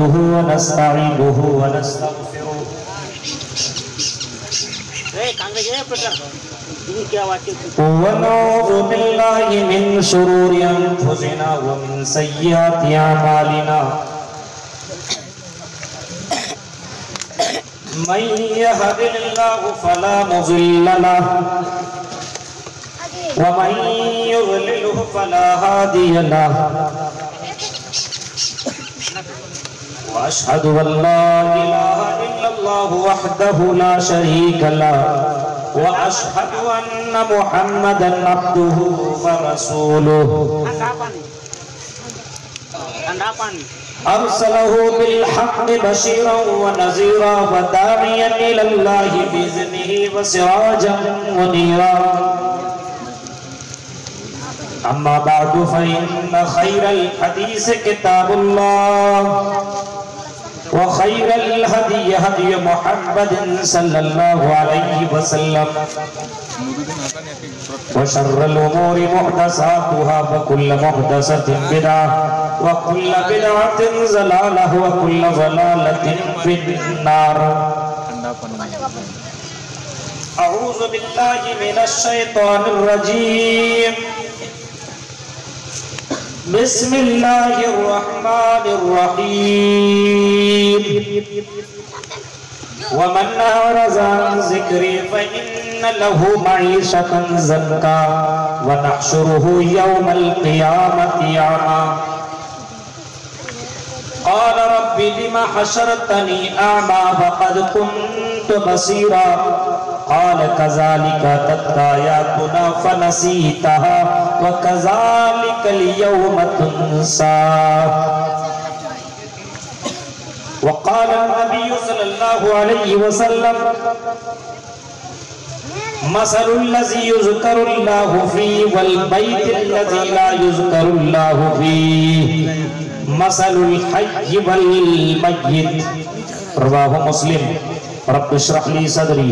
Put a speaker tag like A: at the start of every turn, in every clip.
A: نحمده ونستعينه ونستغفره ونعوذ بالله من شرور أنفسنا ومن سيئات أعمالنا من يهد الله فلا مضل له ومن يضلله فلا هادي له وأشهد أن لا إله إلا الله وحده لا شريك له وأشهد أن محمدا عبده ورسوله أرسله بالحق بشيرا ونذيرا وداعيا إلى الله بإذنه وسراجا منيرا أما بعد فإن خير الحديث كتاب الله وخير الهدي هدي محمد صلى الله عليه وسلم وشر الأمور محدثاتها وكل محدثة بدعة وكل بدعة ضلالة وكل ضلالة في النار. أعوذ بالله من الشيطان الرجيم. بسم الله الرحمن الرحيم. ومن أعرض عن ذكري فإن له معيشة ضنكا ونحشره يوم القيامة أعمى قال رب لم حشرتني أعمى وقد كنت بصيرا قال كذلك أتتك آياتنا فنسيتها وكذلك اليوم تنسى. وقال النبي صلى الله عليه وسلم مثل الذي يذكر الله فيه والبيت الذي لا يذكر الله فيه مثل الحي والميت. رواه مسلم. رب اشرح لي صدري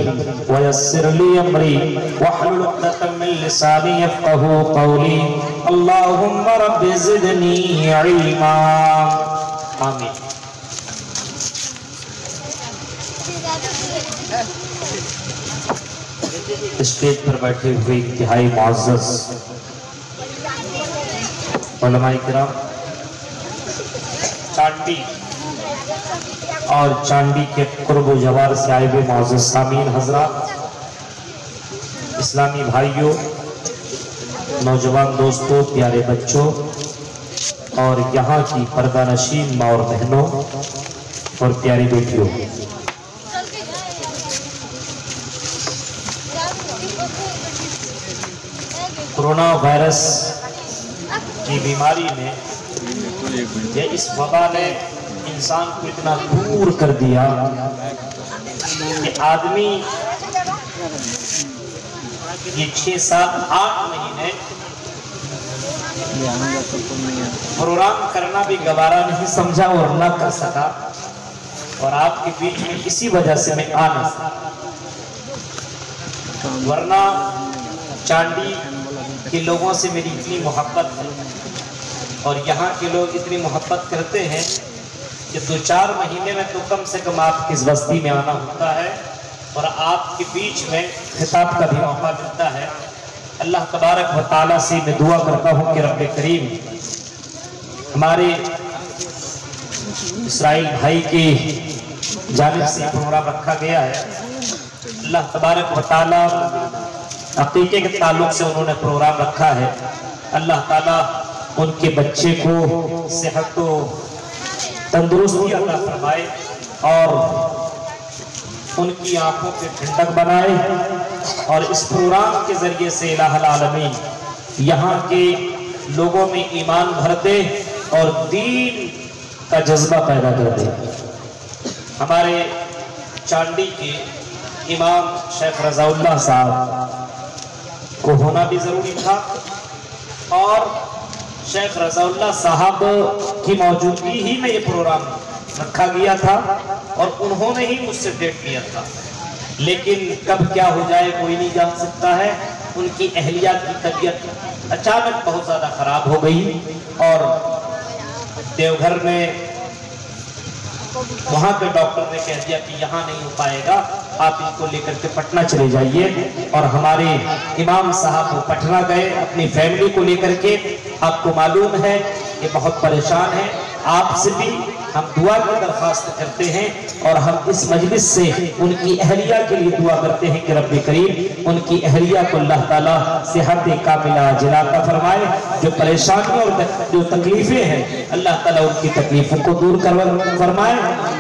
A: ويسر لي امري واحلل عقدة من لساني يفقهوا قولي. اللهم رب زدني علما. آمین. اسٹیج پر بیٹھے ہوئے انتہائی معزز علماء کرام، چانڈی اور چانڈی کے قرب و جوار سے آئے ہوئے معزز سامعین حضرات، اسلامی بھائیوں، نوجوان دوستوں، پیارے بچوں اور یہاں کی پردہ نشین ماں اور بہنوں اور پیاری بیٹیوں، کورونا وائرس کی بیماری نے یا اس وبا نے انسان کو اتنا دور کر دیا کہ آدمی یہ 6 7 8 مہینے پروگرام کرنا بھی گوارا نہیں سمجھا اور نہ کر سکا، اور آپ کے بیچ میں اسی وجہ سے میں آ نہ سکا، ورنہ چانڈی کے لوگوں سے میری اتنی محبت ہے اور یہاں کے لوگ اتنی محبت کرتے ہیں کہ 2 4 مہینے میں تو کم سے کم آپ کی اس بستی میں آنا ہوتا ہے اور آپ کے بیچ میں خطاب کا بھی موقع ملتا ہے۔ اللہ تبارک و تعالیٰ سے میں دعا کرتا ہوں کہ رب کریم ہمارے اسرائیل بھائی کی جانب سے پروگرام رکھا گیا ہے، اللہ تبارک و تعالیٰ عقیقے کے تعلق سے انہوں نے پروگرام رکھا ہے، اللہ تعالیٰ ان کے بچے کو صحت و تندرستی عطا فرمائے اور ان کی آنکھوں پہ ٹھنڈک بنائے، اور اس پروگرام کے ذریعے سے الہ العالمین یہاں کے لوگوں میں ایمان بھر دے اور دین کا جذبہ پیدا کر دے۔ ہمارے چانڈی کے امام شیخ رضا اللہ صاحب کو ہونا بھی ضروری تھا، اور شیخ رضا اللہ صاحب کی موجودگی ہی میں یہ پروگرام رکھا گیا تھا اور انہوں نے ہی مجھ سے ڈیٹ کیا تھا، لیکن کب کیا ہو جائے کوئی نہیں جان سکتا ہے۔ ان کی اہلیہ کی طبیعت اچانک بہت زیادہ خراب ہو گئی اور دیوگھر میں وہاں پہ ڈاکٹر نے کہہ دیا کہ یہاں نہیں ہو پائے گا، آپ ان کو لے کر کے پٹنہ چلے جائیے۔ اور ہمارے امام صاحب وہ پٹنہ گئے اپنی فیملی کو لے کر کے۔ آپ کو معلوم ہے کہ بہت پریشان ہیں، آپ سے بھی ہم دعا کی درخواست کرتے ہیں اور ہم اس مجلس سے ان کی اہلیہ کے لیے دعا کرتے ہیں کہ رب کریم ان کی اہلیہ کو اللہ تعالیٰ صحت کاملہ عاجلہ عطا فرمائے۔ جو پریشانیاں اور جو تکلیفیں ہیں اللہ تعالیٰ ان کی تکلیفوں کو دور فرمائے۔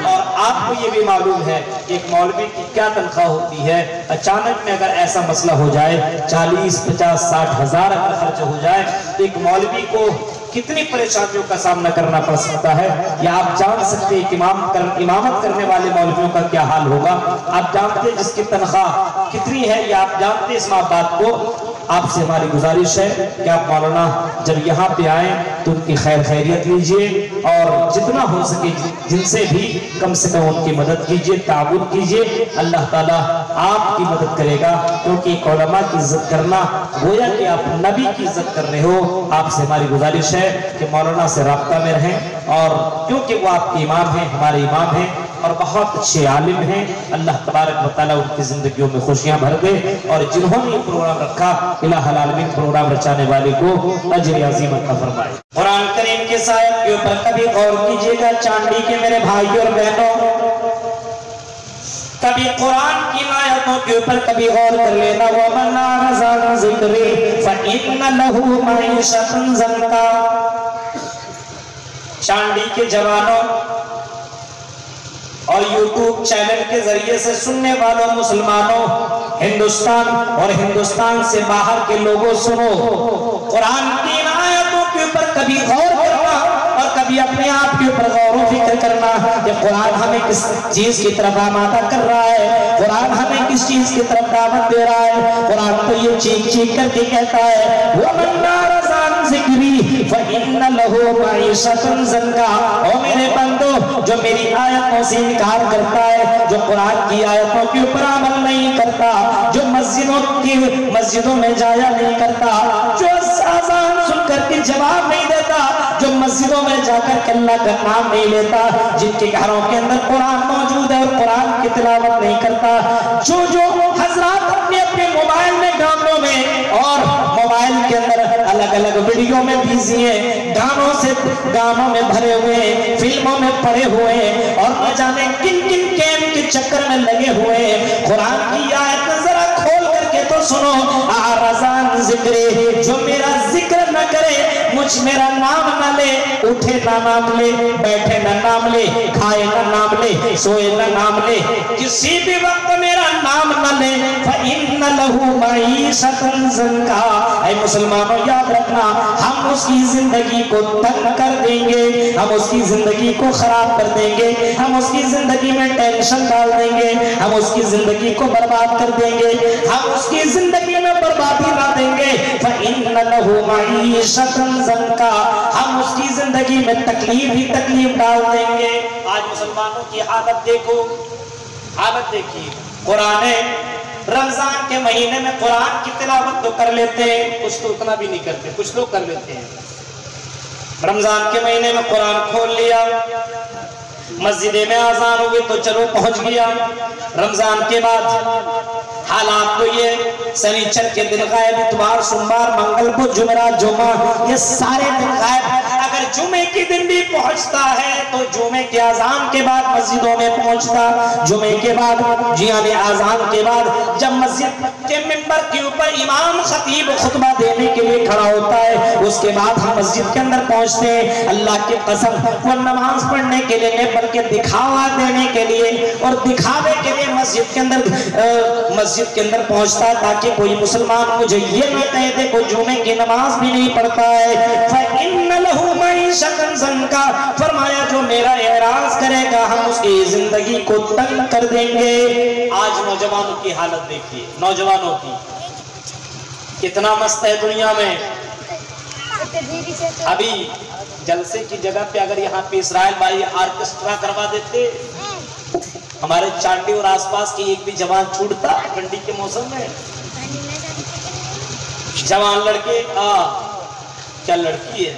A: اور آپ کو یہ بھی معلوم ہے کہ ایک مولوی کی کیا تنخواہ ہوتی ہے، اچانک میں اگر ایسا مسئلہ ہو جائے 40 50 60 ہزار اگر خرچ ہو جائے تو ایک مولوی کو کتنی پریشانیوں کا سامنا کرنا پڑ سکتا ہے۔ یا آپ جان سکتے ہیں کہ امامت کرنے والے مولویوں کا کیا حال ہوگا۔ آپ جانتے ہیں جس کی تنخواہ کتنی ہے، یا آپ جانتے ہیں اس بات کو۔ آپ سے ہماری گزارش ہے کہ آپ مولانا جب یہاں پہ آئیں تو ان کی خیریت لیجئے اور جتنا ہو سکے جن سے بھی کم سے کم ان کی مدد کیجئے، تعاون کیجئے۔ اللہ تعالیٰ آپ کی مدد کرے گا، کیونکہ علماء کی عزت کرنا گویا کہ آپ نبی کی عزت کر رہے ہو۔ آپ سے ہماری گزارش ہے کہ مولانا سے رابطہ میں رہیں، اور کیونکہ وہ آپ کے امام ہیں، ہمارے امام ہیں اور بہت اچھے عالم ہیں۔ اللہ تبارک و تعالیٰ ان کی زندگیوں میں خوشیاں بھر دے، اور جنہوں نے یہ پروگرام رکھا الہ العالمین پروگرام رچانے والے کو اجر عظیم عطا فرمائے۔ قرآن کریم کے آیت کے اوپر کبھی غور کیجئے گا چانڈی کے میرے بھائیوں اور بہنوں، کبھی قرآن کی آیتوں کے اوپر کبھی غور کر لینا۔ وَمَنْ أَعْرَضَ عَنْ ذِكْرِي فَإِنَّ لَهُ مَعِيشَةً ضَنْكًا۔ چانڈی کے جوانوں اور یوٹیوب چینل کے ذریعے سے سننے والوں مسلمانوں، ہندوستان اور ہندوستان سے باہر کے لوگوں سنو، قرآن کی آیتوں کے اوپر کبھی غور کرنا اور کبھی اپنے آپ کے اوپر غور و فکر کرنا کہ قرآن ہمیں کس چیز کی طرف آمادہ کر رہا ہے، قرآن ہمیں کس چیز کی طرف دعوت دے رہا ہے۔ قرآن تو یہ چیخ چیخ کر کے کہتا ہے وَمَنْ أَعْرَضَ عَنْ ذِكْرِي فَإِنَّ لَهُ مَعِيشَةً ضَنْكًا۔ او میرے بندو، جو میری آیتوں سے انکار کرتا ہے، جو قرآن کی آیتوں کے اوپر عمل نہیں کرتا، جو مسجدوں میں جایا نہیں کرتا، جو اذان سن کر کے جواب نہیں دیتا، جو مسجدوں میں جا کر کے اللہ کا نام نہیں لیتا، جن کے گھروں کے اندر قرآن موجود ہے اور قرآن کی تلاوت نہیں کرتا، جو حضرات اپنے اپنے موبائل میں گانوں میں اور موبائل کے اندر الگ الگ ویڈیو میں بیزی ہیں، گانوں میں بھرے ہوئے ہیں، فلموں میں پڑے ہوئے ہیں اور نہ جانے کن کن کیم کے چکر میں لگے ہوئے ہیں۔ قرآن کی آیت ذرا کھول کر کے تو سنو، أَعْرَضَ عَنْ ذِكْرِي، جو میرا ذکر نہ کرے، میرا نام نہ لے، اٹھے نہ نام لے، بیٹھے نہ نام لے، کھائے نہ نام لے، سوئے نہ نام لے، کسی بھی وقت میرا نام نہ لے، فَإِنَّ لَهُ مَعِيشَةً ضَنْكًا۔ اے مسلمانوں یاد رکھنا، ہم اس کی زندگی کو تنگ کر دیں گے، ہم اس کی زندگی کو خراب کر دیں گے، ہم اس کی زندگی میں ٹینشن ڈال دیں گے، ہم اس کی زندگی کو برباد کر دیں گے، ہم اس کی زندگی میں بربادی نہ دیں گے۔ فَإِنَّ لَهُ مَعِيشَةً ضَنْكًا، ہم اس کی زندگی میں تکلیف ہی تکلیف ڈال دیں گے۔ آج مسلمانوں کی حالت دیکھو، حالت دیکھیے۔ قرآن رمضان کے مہینے میں قرآن کی تلاوت تو کر لیتے ہیں، کچھ تو اتنا بھی نہیں کرتے، کچھ لوگ کر لیتے ہیں۔ رمضان کے مہینے میں قرآن کھول لیا، مسجد میں آذان ہوئی تو چلو پہنچ گیا۔ رمضان کے بعد حالات تو یہ سنیچر کے دن غائب، اتوار سوموار منگل کو جمعرات جمعہ یہ سارے دن غائب۔ اگر جمعے کے دن بھی پہنچتا ہے تو جمعے کے اذان کے بعد مسجدوں میں پہنچتا، جمعے کے بعد یعنی اذان کے بعد جب مسجد کے منبر کے اوپر امام خطیب خطبہ دینے کے لیے کھڑا ہوتا ہے، اس کے بعد ہم مسجد کے اندر پہنچتے ہیں۔ اللہ کی قسم وہ نماز پڑھنے کے لیے نہیں بلکہ دکھاوا دینے کے لیے اور دکھاوے کے لیے مسجد کے اندر پہنچتا ہے، تاکہ کوئی مسلمان مجھے یہ نہ کہہ دے کوئی جمعے کی نماز بھی نہیں پڑھتا ہے۔ فَإِنَّ لَهُ مَعِيشَةً ضَنْكًا، فرمایا جو میرا اعراض کرے گا ہم اس کی زندگی کو تنگ کر دیں گے۔ آج نوجوانوں کی حالت دیکھیے، نوجوانوں کی کتنا مست ہے دنیا میں۔ ابھی جلسے کی جگہ پہ اگر یہاں پہ اسرائیل بھائی آرکسٹرا کروا دیتے، ہمارے چانڈی اور آس پاس کی ایک بھی جوان چھوٹتا ٹھنڈی کے موسم میں۔ جوان لڑکے کیا لڑکی ہے،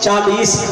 A: 40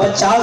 A: 50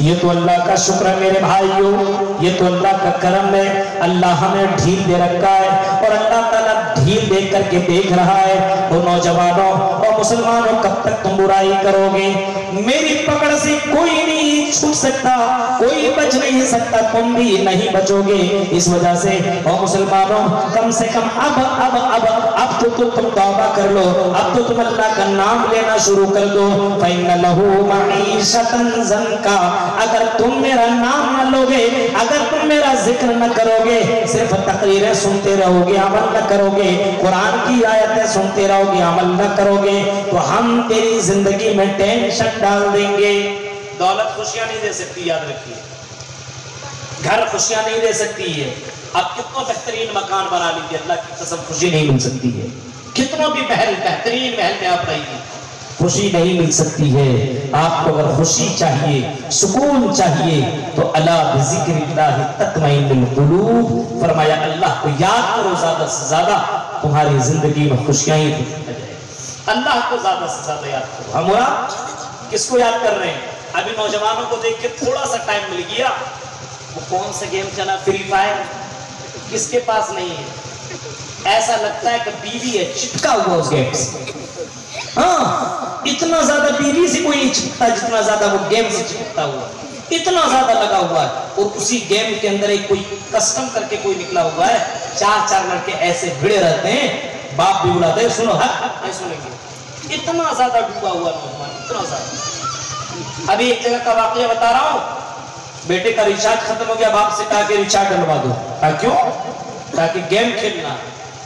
A: یہ تو اللہ کا شکر ہے میرے بھائیوں، یہ تو اللہ کا کرم ہے، اللہ ہمیں ڈھیل دے رکھا ہے اور اللہ تعالیٰ ڈھیل دے کر کے دیکھ رہا ہے۔ وہ نوجوانوں اور مسلمانوں کب تک تم برائی کرو گے؟ میری پکڑ سے کوئی نہیں چھوٹ سکتا، کوئی بچ نہیں سکتا، تم بھی نہیں بچو گے۔ اس وجہ سے اور مسلمانوں کم سے کم اب تو تم توبہ کر لو، اب تو تم اللہ کا نام لینا شروع کر دو۔ فَإِنَّ لَهُ مَعِيشَةً ضَنْكَ، اگر تم میرا نام نہ لوگے، اگر تم میرا ذکر نہ کرو گے، صرف تقریریں سنتے رہو گے، عمل نہ کرو گے، قرآن کی آیتیں سنتے رہو گے، عمل نہ کرو گے، تو ہم تیری زندگی میں ٹینشن ڈال دیں گے۔ دولت خوشیاں نہیں دے سکتی، یاد رکھیے، گھر خوشیاں نہیں دے سکتی ہے۔ اب کتنا بہترین مکان بنا لیجیے، اللہ کی قسم خوشی نہیں مل سکتی ہے۔ کتنا بھی بہترین محل میں آپ رہیے، خوشی نہیں مل سکتی ہے۔ آپ کو اگر خوشی چاہیے، سکون چاہیے، تو الا بذکر اللہ تطمئن القلوب، فرمایا اللہ کو یاد کرو زیادہ سے زیادہ، تمہاری زندگی میں خوشیاں ہی آ جائے۔ اللہ کو زیادہ سے زیادہ یاد کرو۔ ہمارا کس کو یاد کر رہے ہیں؟ ابھی نوجوانوں کو دیکھ کے تھوڑا سا ٹائم مل گیا، وہ کون سا گیم چلا، فری فائر، کس کے پاس نہیں ہے؟ ایسا لگتا ہے کہ بیوی ہے چپکا ہوا اس گیم سے۔ ہاں، اتنا زیادہ بیوی سے کوئی نہیں چپکتا جتنا زیادہ وہ گیم سے چپکتا ہوا، اتنا زیادہ لگا ہوا ہے۔ اور اسی گیم کے اندر ایک کوئی کسٹم کر کے کوئی نکلا ہوا ہے، چار لڑکے ایسے بھڑے رہتے ہیں، باپ بھی بلاتے ہیں، سنو نہیں سنیں گے، اتنا زیادہ ڈوبا ہوا نوجوان، اتنا زیادہ۔ ابھی ایک جگہ کا واقعہ بتا رہا ہوں، بیٹے کا ریچارج ختم ہو گیا، باپ سے کہا کہ ریچارج ڈلوا دو۔ کیوں؟ تاکہ گیم کھیلنا،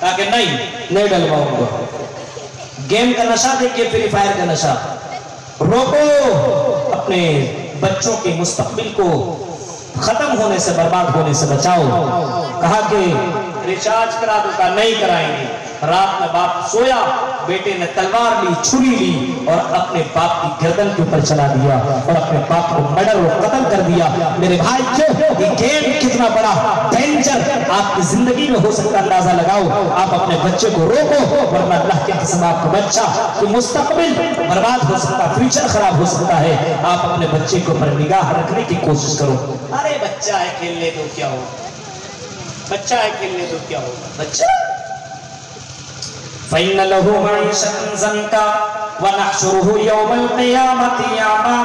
A: تاکہ نہیں ڈلواؤں گا۔ گیم کا نشہ دیکھیے، فری فائر کا نشہ، روکو، اپنے بچوں کے مستقبل کو ختم ہونے سے، برباد ہونے سے بچاؤ۔ کہا کہ ریچارج کرا دو، کہا نہیں کرائیں گے۔ رات میں باپ سویا، بیٹے نے تلوار لی، چھری لی اور اپنے باپ کی گردن کے اوپر چلا دیا اور اپنے باپ کو مرڈر و قتل کر دیا۔ میرے بھائی یہ گیم کتنا بڑا ڈینجر آپ کی زندگی میں ہو سکتا، اندازہ لگاؤ۔ آپ اپنے بچے کو روکو، ورنہ اللہ کی قسم آپ کا بچہ کہ مستقبل برباد ہو سکتا، فیوچر خراب ہو سکتا ہے۔ آپ اپنے بچے کے اوپر نگاہ رکھنے کی کوشش کرو۔ ارے بچہ ہے، کھیلنے دو، کیا ہوگا؟ بچہ ہے، کھیلنے دو، کیا ہوگا؟ بچہ فَإِنَّ لَهُ مَعِيشَةً ضَنْكَ وَنَحْشُرُهُ يَوْمَ الْقِيَامَةِ أَعْمَىٰ۔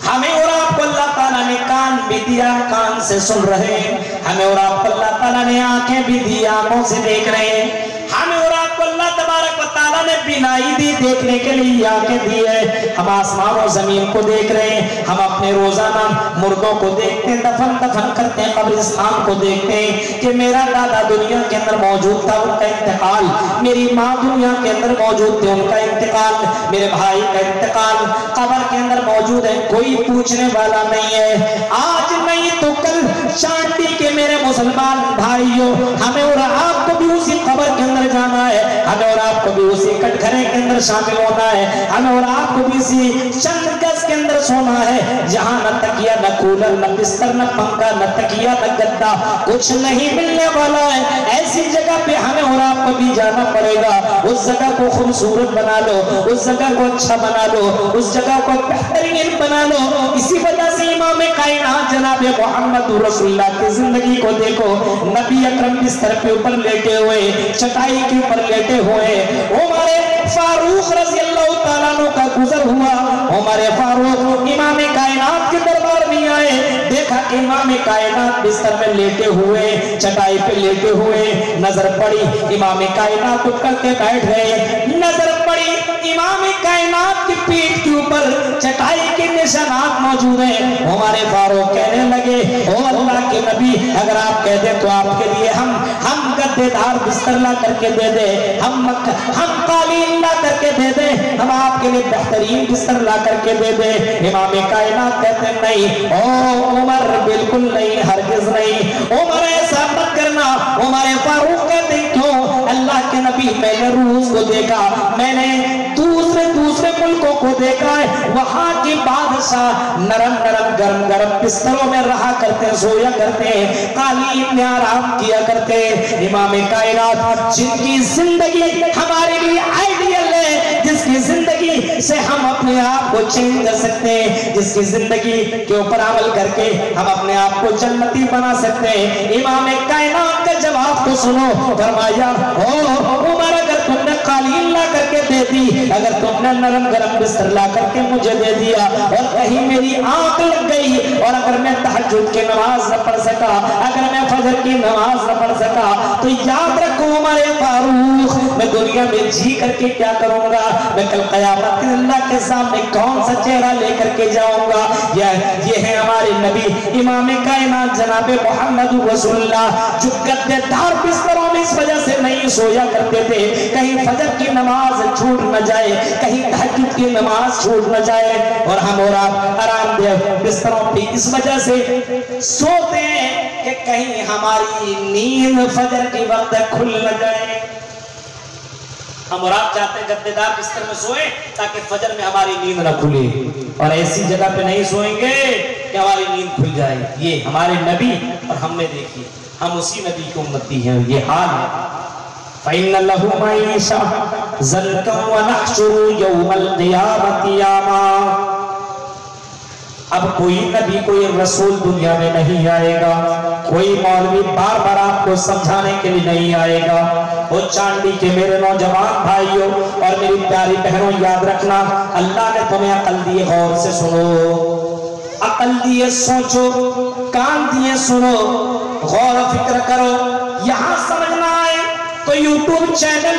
A: ہمیں اور آپ کو اللہ تعالیٰ نے کان بھی دیا، کان سے سن رہے ہیں۔ ہمیں اور آپ کو اللہ تعالیٰ نے آنکھیں بھی دی، آنکھوں سے دیکھ رہے ہیں۔ ہمیں اور آپ کو اللہ تبارک و تعالیٰ نے بینائی دی، دیکھنے کے لیے آنکھیں دی ہے۔ ہم آسمان و زمین کو دیکھ رہے ہیں، ہم اپنے روزانہ مردوں کو دیکھتے ہیں، دفن کرتے ہیں، قبرستان کو دیکھتے ہیں کہ میرا دادا دنیا کے اندر موجود تھا، ان کا انتقال، میری ماں دنیا کے اندر موجود تھے، ان کا انتقال، میرے بھائی کا انتقال قبر کے اندر موجود ہے، کوئی پوچھنے والا نہیں ہے۔ آج نہیں تو کل چاندی کے میرے مسلمان بھائیوں، ہمیں اور آپ کو بھی اسی قبر کے اندر جانا ہے، ہمیں اور آپ کو بھی اسی کٹگھرے کے اندر شامل ہونا ہے، ہمیں اور آپ کو بھی اسی چند گز کے اندر سونا ہے جہاں نہ تکیہ، نہ کولر، نہ بستر، نہ پنکھا، نہ تکیہ، نہ گدا، کچھ نہیں ملنے والا ہے۔ ایسی جگہ پہ ہمیں اور آپ کو بھی جانا پڑے گا۔ اس جگہ کو خوبصورت بنا لو، اس جگہ کو اچھا بنا لو، اس جگہ کو بہترین بنا لو۔ اسی وجہ سے امام کائنات جناب محمد رسول اللہ کی زندگی کو دیکھو، نبی اکرم بستر کے اوپر لیٹے ہوئے، چٹائی کے اوپر لیٹے ہوئے، عمر فاروق رضی اللہ تعالیٰ عنہ کا گزر ہوا۔ عمر فاروق امام کائنات کے دربار میں آئے، دیکھا کہ امام کائنات بستر میں لیٹے ہوئے، چٹائی پہ لیٹے ہوئے، نظر پڑی، امام کائنات اٹھ کر کے بیٹھ گئے، نظر پڑی امام کائنات کی پیٹھ کے اوپر چٹائی کے نشانات موجود ہیں۔ عمر فاروق کہنے لگے، او اللہ کے نبی، اگر آپ کہہ دیں تو آپ کے لیے ہم گدے دار بستر لا کر کے دے دیں، ہم قالین لا کر کے دے دیں، ہم آپ کے لیے بہترین بستر لا کر کے دے دیں۔ امام کائنات کہتے ہیں نہیں، او عمر بالکل نہیں، ہرگز نہیں، عمر ایسا مت کرنا۔ عمر فاروق کہتے ہیں کیوں؟ اللہ کے نبی، میں نے روس کو دیکھا، میں نے دوسرے ملکوں کو دیکھا ہے، وہاں کی بادشاہ نرم گرم بستروں میں رہا کرتے ہیں، سویا کرتے ہیں، قالین میں آرام کیا کرتے ہیں۔ امام کائنات جن کی زندگی ہمارے لیے آئیڈیل ہے، جس کی زندگی زندگی سے ہم اپنے آپ کو چینج کر سکتے ہیں، جس کی زندگی کے اوپر عمل کر کے ہم اپنے آپ کو جنتی بنا سکتے ہیں۔ امام کائنات کا جواب تو سنو، فرمایا عمر اگر تم نے قالین لا کر کے دے دی، اگر تم نے نرم گرم بستر لا کر کے مجھے دے دیا اور کہیں میری آنکھ لگ گئی اور اگر میں تہجد کی نماز نہ پڑھ سکا، اگر میں فجر کی نماز نہ پڑھ سکا، تو یاد رکھو عمر فاروق میں دنیا میں جی کر کے کیا کروں گا؟ میں کل قیامت کے اللہ کے سامنے کون سا چہرہ لے کر کے جاؤں گا؟ یہ ہے ہمارے نبی امام کائنات جناب محمد رسول اللہ، جو گدے دار بستروں میں اس وجہ سے نہیں سویا کرتے تھے کہیں فجر کی نماز چھوٹ نہ جائے، کہیں تہجد کی نماز چھوٹ نہ جائے، اور ہم اور آپ آرام دہ بستروں پہ اس وجہ سے سوتے ہیں کہ کہیں ہماری نیند فجر کی وقت کھل نہ جائے۔ ہم اور آپ چاہتے ہیں گدے دار بستر میں سوئیں تاکہ فجر میں ہماری نیند نہ کھلے، اور ایسی جگہ پہ نہیں سوئیں گے کہ ہماری نیند کھل جائے۔ یہ ہمارے نبی اور ہم نے دیکھی، ہم اسی نبی کی امتی ہیں، یہ حال ہے۔ فَإِنَّ لَهُ مَعِيشَةً ضَنْكًا وَنَحْشُرُهُ يَوْمَ الْقِيَامَةِ قِيَامًا۔ اب کوئی نبی کوئی رسول دنیا میں نہیں آئے گا، کوئی مولوی بار بار آپ کو سمجھانے کے لیے نہیں آئے گا۔ وہ چاندی کے میرے نوجوان بھائیوں اور میری پیاری بہنوں، یاد رکھنا اللہ نے تمہیں عقل دی، غور سے سنو، عقل دیے سوچو، کان دیے سنو، غور و فکر کرو۔ یہاں سمجھنا آئے تو یوٹیوب چینل،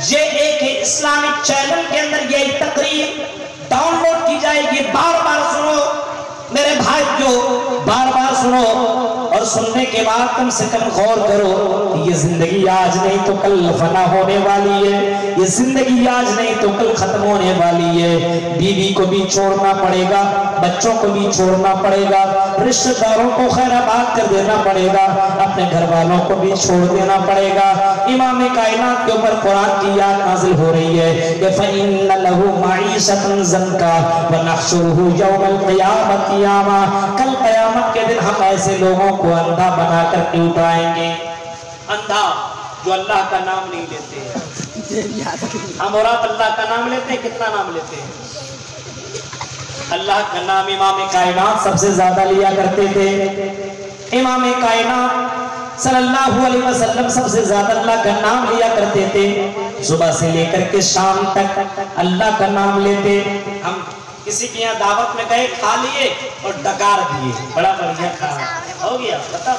A: یہ ایک اسلامک چینل کے اندر یہ تقریر ڈاؤن لوڈ کی جائے گی، بار بار سنو میرے بھائی، جو بار بار سنو، اور سننے کے بعد کم سے کم غور کرو، یہ زندگی آج نہیں تو کل فنا ہونے والی ہے، یہ زندگی آج نہیں تو کل ختم ہونے والی ہے۔ بیوی کو بھی چھوڑنا پڑے گا، بچوں کو بھی چھوڑنا پڑے گا، رشتہ داروں کو خیر آباد کر دینا پڑے گا، اپنے گھر والوں کو بھی چھوڑ دینا پڑے گا۔ امام کائنات کے اوپر قرآن کی آیت نازل ہو رہی ہے کہ فَإِنَّ لَهُ مَعِيشَةً ضَنْكًا وَنَحْشُرُهُ يَوْمَ الْقِيَامَةِ قِيَامًا۔ کل قیامت کے دن ہم ایسے لوگوں کو اندھا بنا کر کے اٹھائیں گے، اندھا جو اللہ کا نام نہیں لیتے۔ ہم اور آپ اللہ کا نام لیتے ہیں، کتنا نام لیتے ہیں؟ اللہ کا نام امام کائنات سب سے زیادہ لیا کرتے تھے۔ امام کائنات صلی اللہ علیہ وسلم سب سے زیادہ اللہ کا نام لیا کرتے تھے، صبح سے لے کر کے شام تک اللہ کا نام لیتے۔ ہم کسی کے یہاں دعوت میں گئے، کھا لیے اور ڈکار دیے، بڑا بڑھیا کھانا ہو گیا، بتا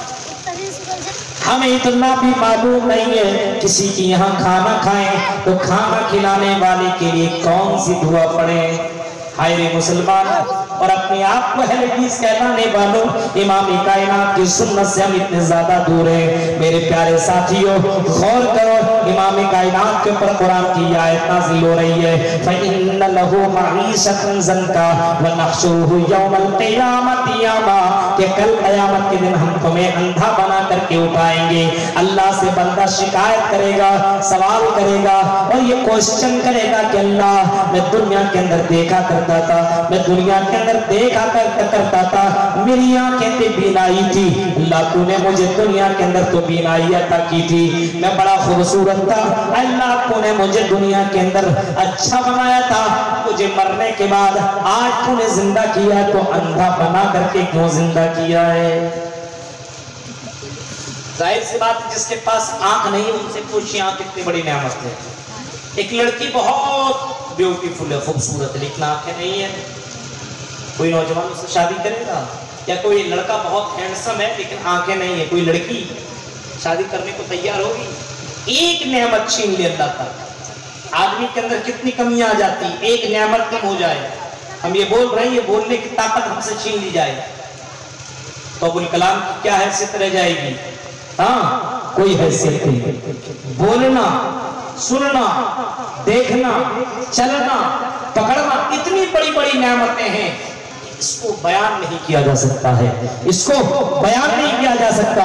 A: ہمیں اتنا بھی معلوم نہیں ہے کسی کی یہاں کھانا کھائیں تو کھانا کھلانے والے کے لیے کون سی دعا پڑھیں۔ ہائے رے مسلمان، اور اپنے آپ کو اہل حدیث کہلانے والوں، امام کائنات کی سنت سے ہم اتنے زیادہ دور ہیں۔ میرے پیارے ساتھیوں، غور کرو، امام کائنات کے اوپر قرآن کی آیت نازل ہو رہی ہے فَإِنَّ لَهُ مَعِيشَةً ضَنْكًا وَنَحْشُرُهُ يَوْمَ الْقِيَامَةِ قِيَامًا، کہ کل قیامت کے دن ہم تمہیں اندھا بنا کر کے اٹھائیں گے۔ اللہ سے بندہ شکایت کرے گا، سوال کرے گا اور یہ کوشچن کرے گا کہ اللہ، میں دنیا کے اندر دیکھا کرتا تھا، میں دنیا کے اندر دیکھا کرتا تھا، میری آنکھیں تھی بینائی تھی، اللہ تو نے مجھے دنیا کے اندر تو بینائی عطا کی تھی، میں بڑا خوبصورت تھا، اللہ تو نے مجھے دنیا کے اندر اچھا بنایا تھا، مجھے مرنے کے بعد آج تو نے زندہ کیا تو اندھا بنا کر کے کیوں زندہ کیا ہے؟ ظاہر سی بات، جس کے پاس آنکھ نہیں ان سے پوچھیں آنکھ کتنی بڑی نعمت ہے۔ ایک لڑکی بہت بیوٹیفل ہے، خوبصورت ہے، لیکن آنکھیں نہیں ہیں، کوئی نوجوان اس سے شادی کرے گا؟ یا کوئی لڑکا بہت ہینڈسم ہے لیکن آنکھیں نہیں ہیں، کوئی لڑکی شادی کرنے کو تیار ہوگی؟ ایک نعمت چھین لے اللہ تعالیٰ، آدمی کے اندر کتنی کمیاں آ جاتی، ایک نعمت کم ہو جائے، ہم یہ بول رہے ہیں، یہ بولنے کی طاقت ہم سے چھین لی جائے تو ابو الکلام کی کیا حیثیت رہ جائے گی؟ ہاں، کوئی حیثیت نہیں۔ بولنا، سننا، دیکھنا، چلنا، پکڑنا، اتنی بڑی بڑی نعمتیں ہیں، اس کو بیان نہیں کیا جا سکتا ہے، اس کو بیان نہیں کیا جا سکتا۔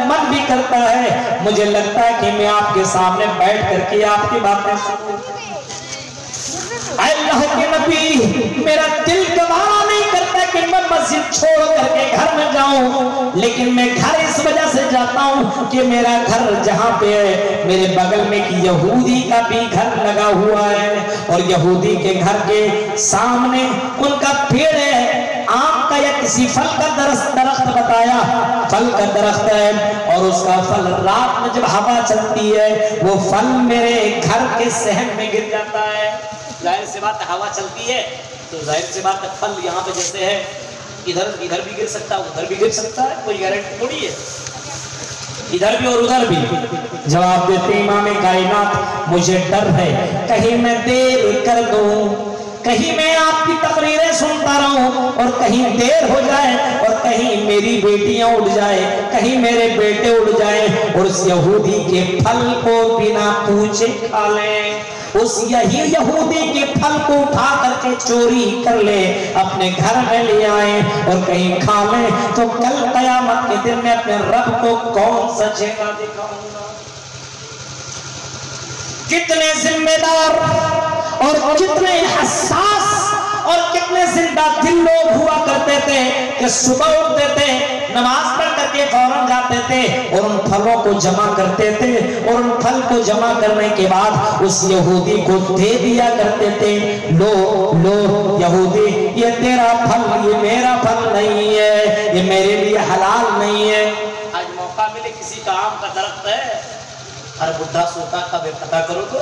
A: من بھی کرتا ہے مجھے لگتا ہے کہ میں آپ کے سامنے بیٹھ کر کے آپ کی باتیں سنوں۔ اللہ کے نبی میرا دل گوارا نہیں کرتا کہ میں مسجد چھوڑ کر کے گھر میں جاؤں، لیکن میں گھر اس وجہ سے جاتا ہوں کہ میرا گھر جہاں پہ ہے میرے بغل میں ایک یہودی کا بھی گھر لگا ہوا ہے، اور یہودی کے گھر کے سامنے ان کا پیڑ ہے، آم کا یا کسی پھل کا درخت بتایا، پھل کا درخت ہے، اور اس کا پھل رات میں جب ہوا چلتی ہے وہ پھل میرے گھر کے صحن میں گر جاتا ہے۔ ظاہر سی بات ہوا چلتی ہے تو ظاہر سی بات پھل یہاں پہ جیسے ہے ادھر بھی گر سکتا ہے ادھر بھی گر سکتا ہے، کوئی گارنٹی تھوڑی ہے، ادھر بھی اور ادھر بھی۔ جواب دیتے امام کائنات مجھے ڈر ہے کہیں میں دیر کر دوں، کہیں میں آپ کی تقریریں سنتا رہوں اور کہیں دیر ہو جائے، اور کہیں میری بیٹیاں اڑ جائے، کہیں میرے بیٹے اڑ جائیں اور اس یہودی کے پھل کو بنا پوچھے کھا لیں، اس یہودی کے پھل کو اٹھا کر کے چوری کر لے اپنے گھر میں لے آئیں اور کہیں کھا لیں، تو کل قیامت کے دن میں اپنے رب کو کون سا چہرہ دکھاؤں گا؟ کتنے ذمہ دار اور کتنے حساس اور کتنے زندہ دل لوگ ہوا کرتے تھے کہ صبح اٹھتے تھے، نماز پڑھ کر کے فوراً جاتے تھے اور ان پھلوں کو جمع کرتے تھے، اور ان پھل کو جمع کرنے کے بعد اس یہودی کو دے دیا کرتے تھے، لو یہودی یہ تیرا پھل، یہ میرا پھل نہیں ہے، یہ میرے لیے حلال نہیں ہے۔ آج موقع ملے کسی کا آم کا درخت ہے، ہر بڈھا سوتا کب ہے پتا کرو تو،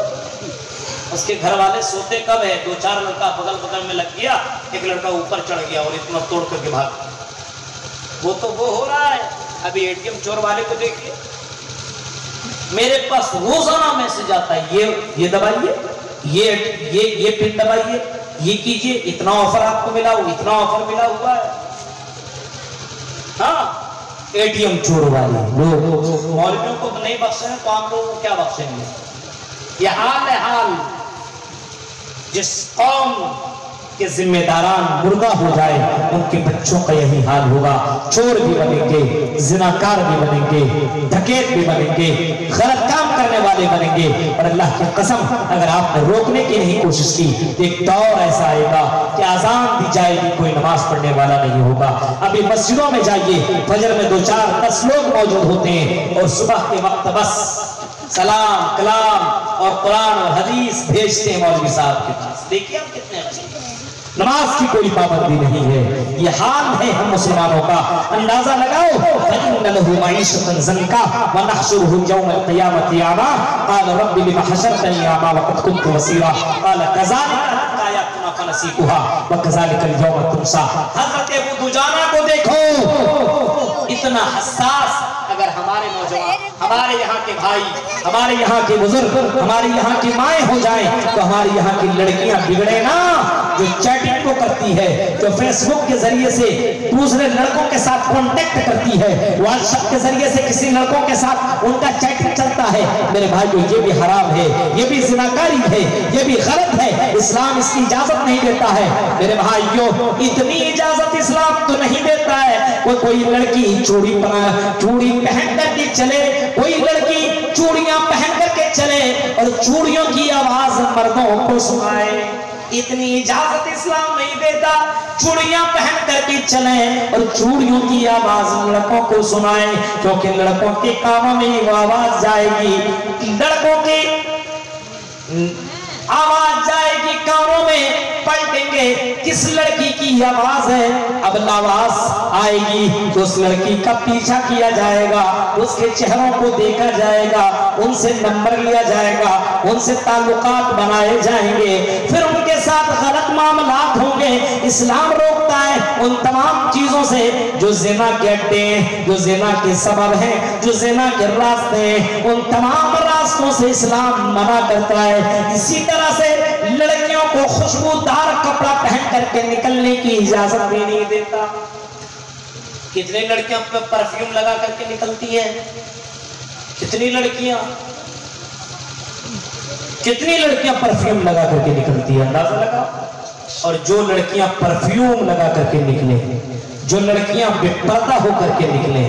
A: اس کے گھر والے سوتے کب ہے، دو چار لڑکا بغل میں لگ گیا، ایک لڑکا اوپر چڑھ گیا اور اتنا توڑ کر کے بھاگ، وہ تو وہ ہو رہا ہے۔ ابھی اے ٹی ایم چور والے کو دیکھیے، میرے پاس روزانہ میسج آتا ہے، یہ دبائیے، یہ پن دبائیے، یہ کیجئے، اتنا آفر آپ کو ملا، اتنا آفر ملا ہوا ہے۔ ہاں اے ٹی ایم چور والے مولویوں کو نہیں بخشیں تو آپ لوگوں کو کیا بخشیں گے؟ یہ حال ہے حال۔ جس قوم کے ذمہ داران مردہ ہو جائے ان کے بچوں کا یہی حال ہوگا، چور بھی بنیں گے، زناکار بھی بنیں گے، ڈکیت بھی بنیں گے، غلط کام کرنے والے بنیں گے، اور اللہ کی قسم اگر آپ نے روکنے کی نہیں کوشش کی تو ایک دور ایسا آئے گا کہ اذان دی جائے گی کوئی نماز پڑھنے والا نہیں ہوگا۔ ابھی مسجدوں میں جائیے، فجر میں 2-4-10 لوگ موجود ہوتے ہیں اور صبح کے وقت بس سلام کلام اور قرآن اور حدیث بھیجتے ہیں مولوی صاحب کے پاس۔ دیکھیے آپ کتنے اچھے، نماز کی کوئی پابندی نہیں ہے۔ یہ حال ہے ہم مسلمانوں کا، اندازہ لگاؤ۔ فَإِنَّ لَهُ مَعِيشَةً ضَنْكًا وَنَحْشُرُهُ يَوْمَ الْقِيَامَةِ أَعْمَىٰ قَالَ رَبِّ لِمَ حَشَرْتَنِي أَعْمَىٰ وَقَدْ كُنتُ بَصِيرًا قَالَ كَذَٰلِكَ أَتَتْكَ آيَاتُنَا فَنَسِيتُهَا وَكَذَٰلِكَ الْيَوْمَ تُنسَىٰ۔ حضرت ابو دجانہ کو دیکھو، اتنا حساس۔ اگر ہمارے نوجوان، ہمارے یہاں کے بھائی، ہمارے یہاں کے بزرگ، ہمارے یہاں کی مائیں ہو جائیں تو ہماری یہاں کی لڑکیاں بگڑے نا، جو چیٹنگ کو کرتی ہے، جو فیس بک کے ذریعے سے دوسرے لڑکوں کے ساتھ کانٹیکٹ کرتی ہے، واٹس ایپ کے ذریعے سے کسی لڑکوں کے ساتھ ان کا چیٹنگ چلتا ہے، میرے بھائیو یہ بھی حرام ہے، یہ بھی زناکاری ہے، یہ بھی غلط ہے، اسلام اس کی اجازت نہیں دیتا ہے۔ میرے بھائیو اتنی اجازت اسلام تو نہیں دیتا ہے کوئی لڑکی چوڑی پہن کر کے چلے، کوئی لڑکی چوڑیاں پہن کر کے چلے اور چوڑیوں کی آواز مردوں کو سنائے، اتنی اجازت اسلام نہیں دیتا۔ چوڑیاں پہن کر کے چلیں اور چوڑیوں کی آواز لڑکوں کو سنائیں، کیونکہ لڑکوں کے کانوں میں وہ آواز جائے گی، لڑکوں کی آواز جائے گی کانوں میں، پلٹیں گے کس لڑکی کی آواز ہے، اب آواز آئے گی تو اس لڑکی کا پیچھا کیا جائے گا، اس کے چہروں کو دیکھا جائے گا، ان سے نمبر لیا جائے گا، ان سے تعلقات بنائے جائیں گے، پھر ان کے ساتھ غلط معاملات ہوں گے۔ اسلام روکتا ہے ان تمام چیزوں سے جو زنا کے اڈے ہیں، جو زنا کے سبب ہیں، جو زنا کے راستے ہیں، ان تمام راستوں سے اسلام منع کرتا ہے۔ اسی طرح سے لڑکیوں کو خوشبودار کپڑا پہن کر کے نکلنے کی اجازت بھی نہیں دیتا۔ کتنی لڑکیاں پرفیوم لگا کر کے نکلتی ہیں، کتنی لڑکیاں پرفیوم لگا کر کے نکلتی ہیں، اندازہ لگا۔ اور جو لڑکیاں پرفیوم لگا کر کے نکلے، جو لڑکیاں بے پردہ ہو کر کے نکلے،